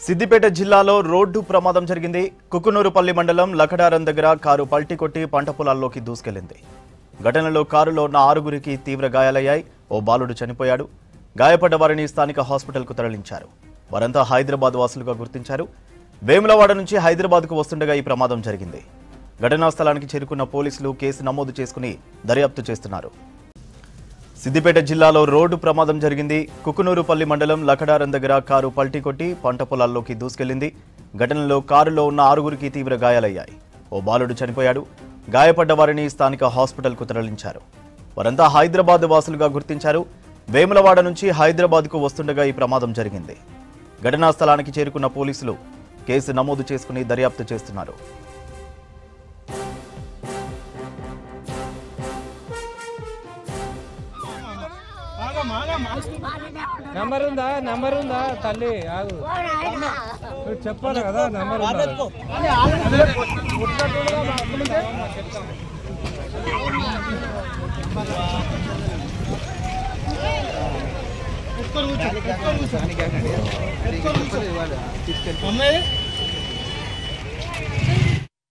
సిద్దిపేట జిల్లాలో రోడ్డు ప్రమాదం జరిగింది. కుకునూరుపల్లి మండలం లకడారం దగ్గర కారు పల్టీ కొట్టి పంట పొలాల్లోకి దూసుకెళ్లింది. ఘటనలో కారులో ఉన్న 6గురికి తీవ్ర గాయాలయ్యాయి. ఓ బాలుడు చనిపోయాడు. గాయపడ్డ వారిని స్థానిక హాస్పిటల్కు తరలించారు. వారంతా హైదరాబాద్ వాసులుగా గుర్తించారు. వేములవాడ నుంచి హైదరాబాద్కు వస్తుండగా ఈ ప్రమాదం జరిగింది. ఘటనా స్థలానికి చేరుకున్న పోలీసులు కేసు నమోదు చేసుకుని దర్యాప్తు చేస్తున్నారు. సిద్దిపేట జిల్లాలో రోడ్డు ప్రమాదం జరిగింది. కుకునూరుపల్లి మండలం లకడారం దగ్గర కారు పల్టీ కొట్టి పంట పొలాల్లోకి దూసుకెళ్లింది. ఘటనలో కారులో ఉన్న 6గురికి తీవ్ర గాయాలయ్యాయి. ఓ బాలుడు చనిపోయాడు. గాయపడ్డ వారిని స్థానిక హాస్పిటల్కు తరలించారు. వారంతా హైదరాబాద్ వాసులుగా గుర్తించారు. వేములవాడ నుంచి హైదరాబాద్కు వస్తుండగా ఈ ప్రమాదం జరిగింది. ఘటనా స్థలానికి చేరుకున్న పోలీసులు కేసు నమోదు చేసుకుని దర్యాప్తు చేస్తున్నారు. నంబర్ ఉందా తల్లి ఆగు చెప్పాలి కదా నంబర్ ఉందా